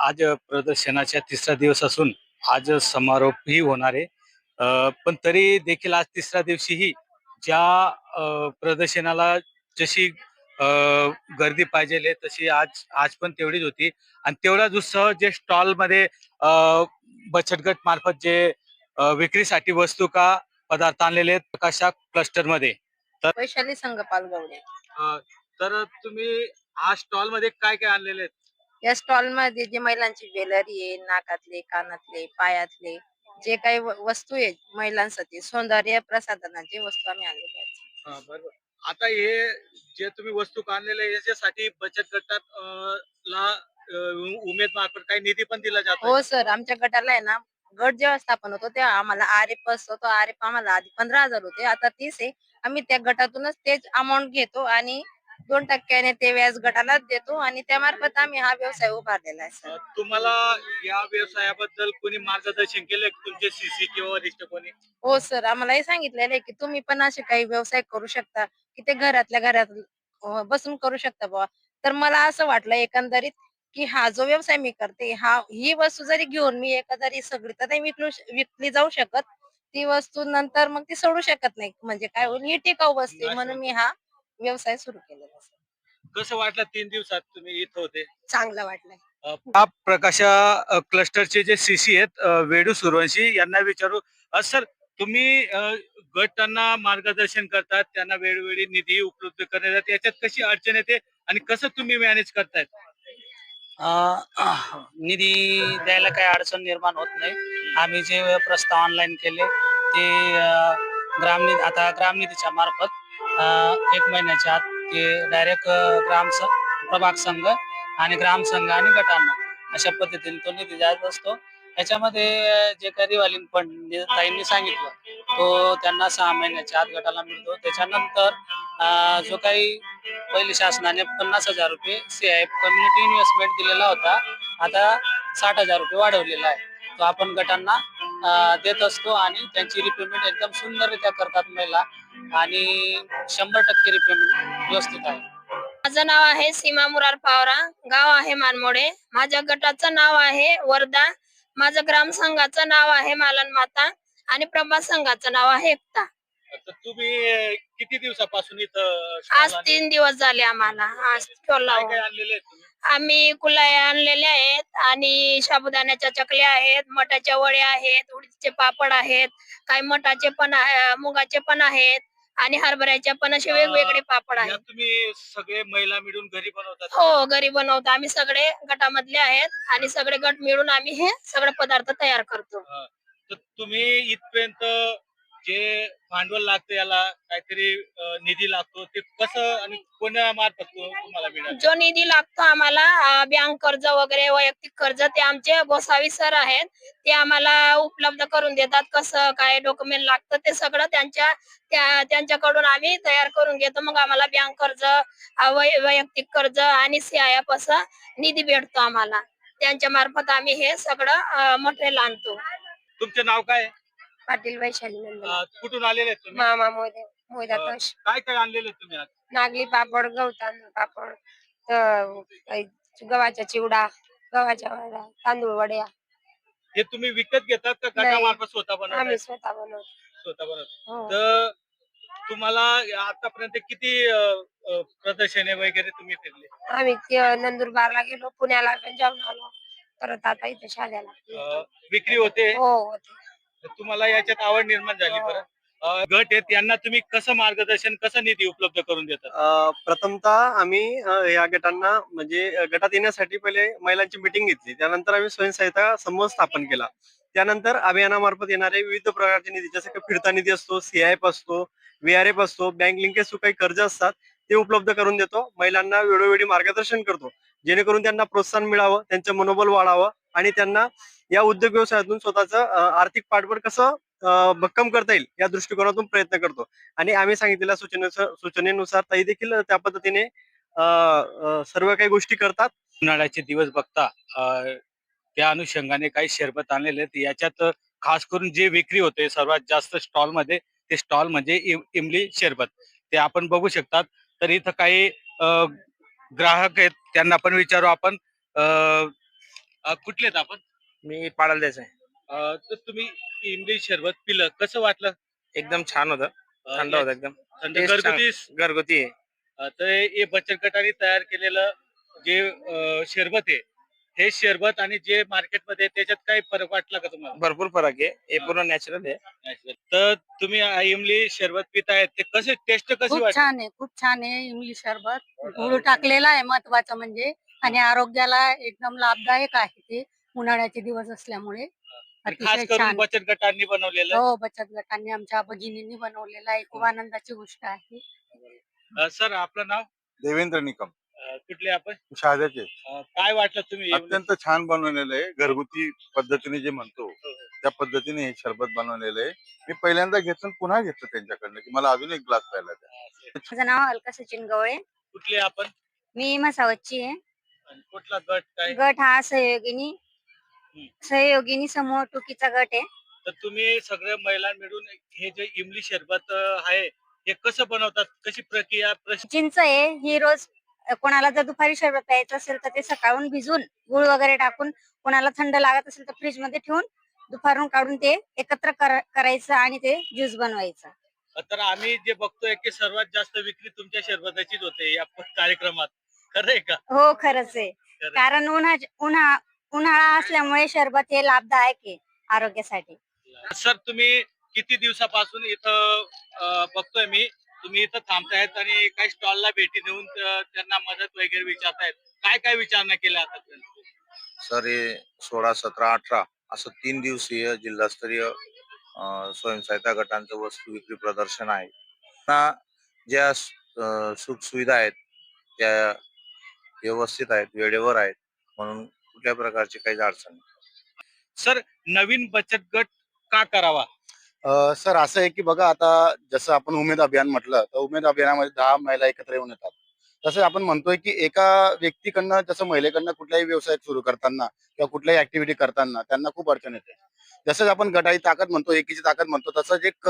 आज प्रदर्शनाचा तिसरा दिवस असून आज समारोपही होणार आहे. पण तरी देखील आज तिसऱ्या दिवशीही ज्या प्रदर्शनाला जशी अ, गर्दी पाहिजे तशी आज आज पण तेवढीच होती आणि तेवढाच उत्साह जे स्टॉलमध्ये बचत गट मार्फत जे विक्रीसाठी वस्तू का पदार्थ आणलेले आहेत प्रकाशा क्लस्टरमध्ये. वैशाली संघपाल गवडे. अ, तर तुम्ही हा स्टॉल मध्ये काय काय आणलेले आहेत? या स्टॉल मध्ये जे महिलांची ज्वेलरी आहे, नाकातले, कानातले, पायातले जे काही वस्तू आहेत महिलांसाठी सौंदर्य प्रसाधनाची वस्तू आम्ही आणलेल्या आहेत. हा, बरोबर. आता हे जे तुम्ही वस्तू आणलेले आहे, याच्यासाठी बचत गटात ला उमेद मार्फत काही निधी पण दिला जातो. हो सर, आमच्या गटाला आहे ना, गट जेव्हा स्थापन होतो तेव्हा आम्हाला आरएफ असतो. तो आरएफ आम्हाला आधी 15,000 होते, आता 30 आहे. आम्ही त्या गटातूनच तेच अमाऊंट घेतो आणि 2% ते व्याज गटालाच देतो आणि त्यामार्फत आम्ही हा व्यवसाय उभारलेला आहे सर. तुम्हाला या व्यवसायाबद्दल कोणी मार्गदर्शन केलं तुमचे सीसी किंवा वरिष्ठ कोणी? हो सर, आम्हाला हे सांगितलेलं आहे की तुम्ही पण असे काही व्यवसाय करू शकता की ते घरातल्या घरात बसून करू शकता बुवा. तर मला असं वाटलं एकंदरीत की हा जो व्यवसाय मी करते, ही वस्तू जरी घेऊन मी जरी सगळी तर नाही विकली जाऊ शकत. ती वस्तू नंतर मग ती सोडू शकत नाही. म्हणजे काय होईल, ही टिकाऊ वस्तू आहे म्हणून मी हा व्यवसाय सुरू केलेला आहे. कसं वाटलं 3 दिवसात तुम्ही इथं होते? चांगलं वाटलंय. हा प्रकाशा क्लस्टरचे जे सीसी आहेत वेडू सूर्यवंशी यांना विचारू. सर, तुम्ही गटांना मार्गदर्शन करतात, त्यांना वेळोवेळी निधी उपलब्ध करण्यात येतात. याच्यात कशी अडचण येते आणि कसं तुम्ही मॅनेज करतायत? अ, निधी द्यायला काही अडचण निर्माण होत नाही. आम्ही जे प्रस्ताव ऑनलाईन केले ते आता ग्रामनिधीच्या मार्फत 1 महिन्याच्या आत ते डायरेक्ट प्रभाग संघ आणि ग्रामसंघ आणि गटांना अशा पद्धतीने तो निधी जात असतो. याच्यामध्ये जे काही रिव्हॉल्विंग फंड ताईंनी सांगितलं तो त्यांना 6 महिन्याच्या आत गटाला मिळतो. त्याच्यानंतर जो काही पहिले शासनाने 50,000 रुपये सीआयएफ कम्युनिटी इन्व्हेस्टमेंट दिलेला होता. आता 60,000 रुपये वाढवलेला आहे. तो आपण गटांना देत असतो आणि त्यांची रिपेमेंट एकदम सुंदररित्या करतात महिला आणि 100% रिपेमेंट व्यवस्थित आहे. माझं नाव आहे सीमा मुरार पावरा, गाव आहे मानमोडे. माझ्या गटाचं नाव आहे वर्धा. माझं ग्राम संघाचं नाव आहे मालन माता आणि प्रभा संघाचं नाव आहे एकता. तर तुम्ही किती दिवसापासून इथं आज 3 दिवस झाले आम्हाला. आज स्टॉल काय लावून काय आणलेले आहेत तुम्ही? आम्ही कुलाया आणलेल्या आहेत आणि साबुदाण्याच्या चकल्या आहेत, मठाच्या वड्या आहेत, उडीदचे पापड आहेत, काही मठाचे पण मुगाचे पण आहेत आणि हरभऱ्याचे पण असे वेगवेगळे पापड या आहेत. तुम्ही सगळे महिला मिळून घरी बनवतात? हो, घरी बनवतो. आम्ही सगळे गटामधले आहेत आणि सगळे गट मिळून आम्ही हे सगळे पदार्थ तयार करतो. तर तुम्ही इथपर्यंत जे भांडवल लागतं याला काहीतरी निधी लागतो ते कसं आणि कोणा मार्फत तुम्हाला मिळालं? जो निधी लागतो आम्हाला बँक कर्ज वगैरे वैयक्तिक कर्ज ते आमचे गोसावी सर आहेत. ते आम्हाला उपलब्ध करून देतात. कसं काय डॉक्युमेंट लागतं ते सगळं त्यांच्याकडून आम्ही तयार करून घेतो. मग आम्हाला बँक कर्ज, वैयक्तिक कर्ज आणि सीआयएफ असं निधी भेटतो आम्हाला. त्यांच्या मार्फत आम्ही हे सगळं मटेरियल आणतो. तुमचं नाव काय? पाटील वैशाली नंदन. कुठून आलेले आहेत तुम्ही? मामा मोदातोष. काय काय आणलेले आहेत तुम्ही आज? नागली पापड, गहू तांदूळ पापड, काही गव्हाच्या चिवडा, गव्हाच्या वड्या, तांदूळ वड्या. हे तुम्ही विकत घेतात का गटामार्फत स्वतः बनवतात? आम्ही स्वतः बनवतो. स्वतः बनवतात. हो. तर तुम्हाला आतापर्यंत किती प्रदर्शने वगैरे तुम्ही फिरले? आम्ही नंदुरबारला गेलो, पुण्याला पण जाऊन आलो. परत आता इथे शाळेला विक्री होते? हो होते. तर तुम्हाला याच्यात आवड निर्माण झाली बरं. गट आहेत यांना तुम्ही कसं मार्गदर्शन, कसं निधी उपलब्ध करून देतात? प्रथमतः आम्ही या गटांना म्हणजे गटात येण्यासाठी पहिले महिलांची मिटिंग घेतली. त्यानंतर आम्ही स्वयंसहायता समूह स्थापन केला. त्यानंतर अभियानामार्फत येणारे विविध प्रकारचे निधी जसे की फिरता निधी असतो, सीआयएफ असतो, व्हीआरएफ असतो, बँक लिंकेज काही कर्ज असतात ते उपलब्ध करून देतो. महिलांना वेळोवेळी मार्गदर्शन करतो जेणेकरून त्यांना प्रोत्साहन मिळावं, त्यांचं मनोबल वाढावं आणि त्यांना या उद्योग व्यवसायातून स्वतःचं आर्थिक पाठबळ कसं भक्कम करता येईल या दृष्टिकोनातून प्रयत्न करतो. आणि आम्ही सांगितलेल्या सूचनेनुसार ताई देखील त्या पद्धतीने सर्व काही गोष्टी करतात. उन्हाळ्याचे दिवस बघता त्या अनुषंगाने काही शरबत आणलेले आहेत. याच्यात खास करून जे विक्री होते सर्वात जास्त स्टॉल मध्ये, ते स्टॉल म्हणजे इमली शरबत. ते आपण बघू शकतात. तर इथं काही ग्राहक आहेत, त्यांना पण विचारू आपण. कुठले आहेत आपण? मी पाडायला द्यायचं आहे. तर तुम्ही इमली शरबत पिलं, कसं वाटलं? एकदम छान होतं, थंड होतं एकदम. थंड Taste घरगुती. घरगुती आहे. तर हे बचत गटाने तयार केलेलं जे शरबत आहे, हे शरबत आणि जे मार्केटमध्ये त्याच्यात काही फरक वाटला का तुम्हाला? भरपूर फरक आहे. हे पूर्ण नॅचरल आहे. तर तुम्ही इमली शरबत पितायत, ते कसे टेस्ट कशी खूप वाटते? छान आहे, खूप छान आहे. इंग्लिश शरबत गुळ टाकलेला आहे महत्वाचं म्हणजे, आणि आरोग्याला एकदम लाभदायक आहे ते, उन्हाळ्याचे दिवस असल्यामुळे आणि खास अतिशय करून छान. बचत गटांनी बनवलेलं. हो, बचत गटांनी आमच्या भगिनींनी बनवलेला आहे, खूप आनंदाची गोष्ट आहे. सर आपलं नाव? देवेंद्र निकम, कुठले आपण? शहाद्याचे. काय वाटलं तुम्ही अत्यंत छान बनवलेलं आहे, घरगुती पद्धतीने जे म्हणतो त्या पद्धतीने हे शरबत बनवलेलं आहे. मी पहिल्यांदा घेतलं आणि पुन्हा घेतलं त्यांच्याकडनं, की मला अजून एक ग्लास प्यायला द्या. माझं नाव अलका सचिन गवळे, कुठले आपण? मी मसावतची आहे. आणि कुठला गट काय? गट हा सहयोगिनी समूह टुकीचा गट आहे. तर तुम्ही सगळ्या महिला मिळून हे जे इमली शरबत आहे, हे कसं बनवतात, कशी प्रक्रिया चिंच आहे ही रोज कोणाला जर दुपारी शरबत प्यायचं असेल तर ते सकाळून भिजून गुळ वगैरे टाकून, कोणाला थंड लागत असेल तर फ्रीज मध्ये ठेवून दुपारून काढून ते एकत्र करायचं आणि ते ज्यूस बनवायचं. तर आम्ही जे बघतोय की सर्वात जास्त विक्री तुमच्या शरबताचीच होते या कार्यक्रमात, खरं आहे का? हो, खरंच आहे. खरं आहे. कारण उन्हाळा असल्यामुळे शरबत हे लाभदायक आहे आरोग्यासाठी. सर तुम्ही किती दिवसापासून इथं बघतोय मी, तुम्ही इथं थांबतायत आणि काही स्टॉलला भेटी देऊन त्यांना मदत वगैरे विचारतायत, काय काय विचारणा केल्या आता? सर हे 16, 17, 18 असं 3 दिवसीय जिल्हास्तरीय स्वयंसहायता गटांचं वस्तू विक्री प्रदर्शन आहे. ना ज्या सुख सुविधा आहेत त्या व्यवस्थित आहेत, वेळेवर आहेत, म्हणून कुठल्या प्रकारची काही अडचण नाही. सर नवीन बचत गट का करावा? सर असं आहे की बघा, आता जसं आपण उमेद अभियान म्हटलं तर उमेद अभियानामध्ये 10 महिला एकत्र येऊन येतात. तसं आपण म्हणतोय की एका व्यक्तीकडनं, जसं महिलेकडनं कुठलाही व्यवसाय सुरू करताना किंवा कुठल्याही ऍक्टिव्हिटी करताना त्यांना खूप अडचण येते. जसंच आपण गटाची ताकद म्हणतो, एकीची ताकद म्हणतो, तसंच एक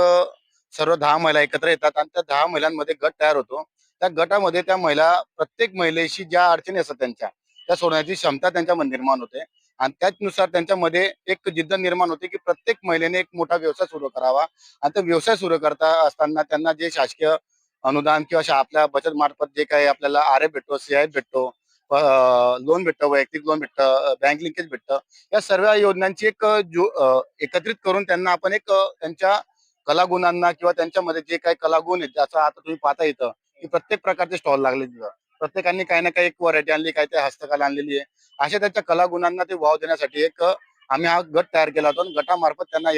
सर्व 10 महिला एकत्र येतात आणि त्या 10 महिलांमध्ये गट तयार होतो. त्या गटामध्ये त्या महिला, प्रत्येक महिलेशी ज्या अडचणी असतात त्या सोडण्याची क्षमता त्यांच्यामध्ये निर्माण होते आणि त्याचनुसार त्यांच्यामध्ये एक जिद्द निर्माण होते की प्रत्येक महिलेने एक मोठा व्यवसाय सुरू करावा. आणि तो व्यवसाय सुरू करता असताना त्यांना जे शासकीय अनुदान किंवा आपल्या बचत मार्फत जे काही आपल्याला आरएफ भेटतो, सीआयएफ भेटतो, लोन भेटतं, वैयक्तिक लोन भेटतं, बँक लिंकेज भेटतं, या सर्व योजनांची एक एकत्रित करून त्यांना आपण एक त्यांच्या कलागुणांना किंवा त्यांच्यामध्ये जे काही कलागुण आहेत, ज्याचा आता तुम्ही पाहता येतं की प्रत्येक प्रकारचे स्टॉल लागले तिथं. प्रत्येकाने काही ना काही एक व्हरायटी आणली, काही ते हस्तकला आणलेली आहे. अशा त्यांच्या कलागुणांना ते वाव देण्यासाठी एक आम्ही हा गट तयार केला होता आणि गटामार्फत त्यांना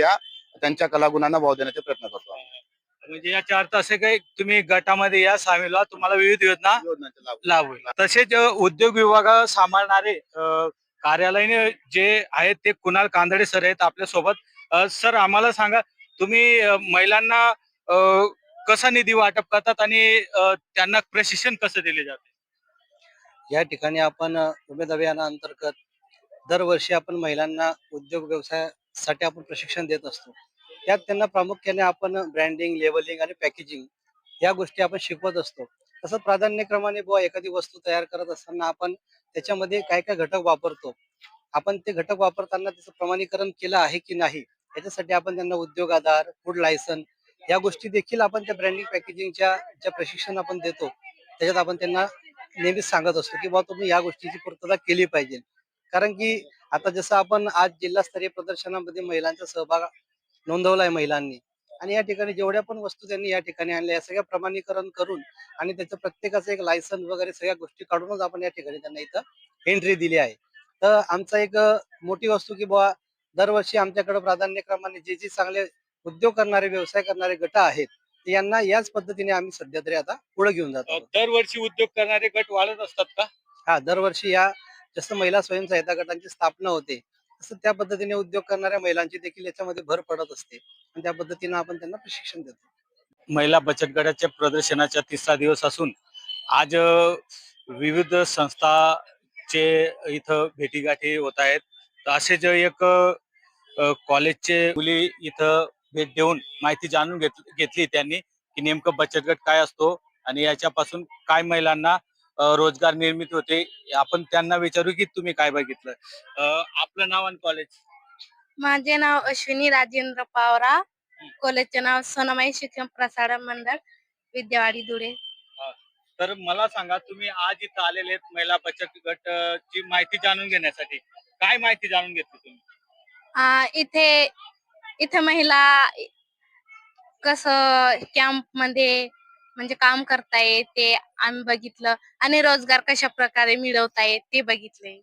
त्यांच्या कलागुणांना वाव देण्याचा प्रयत्न करतो आम्ही. म्हणजे याचा अर्थ असे काही तुम्ही गटामध्ये या सामील व्हा, तुम्हाला विविध योजना योजनांचा लाभ. लाभ होईल. तसेच उद्योग विभाग सांभाळणारे कार्यालय जे आहेत ते कुणाल कांदडे सर आहेत आपल्या सोबत. सर आम्हाला सांगा, तुम्ही महिलांना कसा निधी वाटप करतात आणि त्यांना प्रशिक्षण कसं दिले जाते? या ठिकाणी आपण उमेद अभियानाअंतर्गत दरवर्षी आपण महिलांना उद्योग व्यवसायासाठी आपण प्रशिक्षण देत असतो. त्यात त्यांना प्रामुख्याने आपण ब्रँडिंग, लेबलिंग आणि पॅकेजिंग या गोष्टी आपण शिकवत असतो. तसं प्राधान्यक्रमाने बुवा एखादी वस्तू तयार करत असताना आपण त्याच्यामध्ये काय काय घटक वापरतो, आपण ते घटक वापरताना त्याचं प्रमाणीकरण केलं आहे की नाही, याच्यासाठी आपण त्यांना उद्योग आधार, फूड लायसन या गोष्टी देखील आपण त्या ब्रँडिंग पॅकेजिंगच्या ज्या प्रशिक्षण आपण देतो त्याच्यात आपण त्यांना नेहमीच सांगत असतो की बाबा तुम्ही या गोष्टीची पूर्तता केली पाहिजे. कारण की आता जसं आपण आज जिल्हास्तरीय प्रदर्शनामध्ये महिलांचा सहभाग नोंदवलाय महिलांनी, आणि या ठिकाणी जेवढ्या पण वस्तू त्यांनी या ठिकाणी आणल्या या सगळ्या प्रमाणीकरण करून आणि त्याचं प्रत्येकाचं एक लायसन वगैरे सगळ्या गोष्टी काढूनच आपण या ठिकाणी त्यांना इथं एंट्री दिली आहे. तर आमचा एक मोठी वस्तू की बाबा दरवर्षी आमच्याकडे प्राधान्यक्रमाने जे जे चांगले उद्योग करणारे, व्यवसाय करणारे गट आहेत यांना याच पद्धतीने आम्ही सध्या तरी आता पुढे घेऊन जातो. दरवर्षी उद्योग करणारे गट वाढत असतात का? हा, दरवर्षी जसं महिला स्वयंसहायता गटांची स्थापना होते तसं त्या पद्धतीने उद्योग करणाऱ्या महिलांची देखील याच्यामध्ये भर पडत असते आणि त्या पद्धतीने आपण त्यांना प्रशिक्षण देतो. महिला बचत गटाच्या प्रदर्शनाचा 3रा दिवस असून आज विविध संस्थाचे इथं भेटीगाठी होत आहेत. तर असे जे एक कॉलेजचे मुली इथं भेट देऊन माहिती जाणून घेतली त्यांनी की नेमकं बचत गट काय असतो आणि याच्यापासून काय महिलांना रोजगार निर्मिती होते. आपण त्यांना विचारू की तुम्ही काय बघितलं. आपलं नाव आणि कॉलेज. माझे नाव अश्विनी राजेंद्र पावरा. कॉलेजचे नाव सोनामाई शिक्षण प्रसारण मंडळ विद्यावाडी धुळे. तर मला सांगा, तुम्ही आज इथं आलेले आहेत महिला बचत गट ची माहिती जाणून घेण्यासाठी. काय माहिती जाणून घेतली तुम्ही? इथे महिला कसं कॅम्प मध्ये म्हणजे काम करतायत ते आम्ही बघितलं आणि रोजगार कशा प्रकारे मिळवतायत ते बघितले.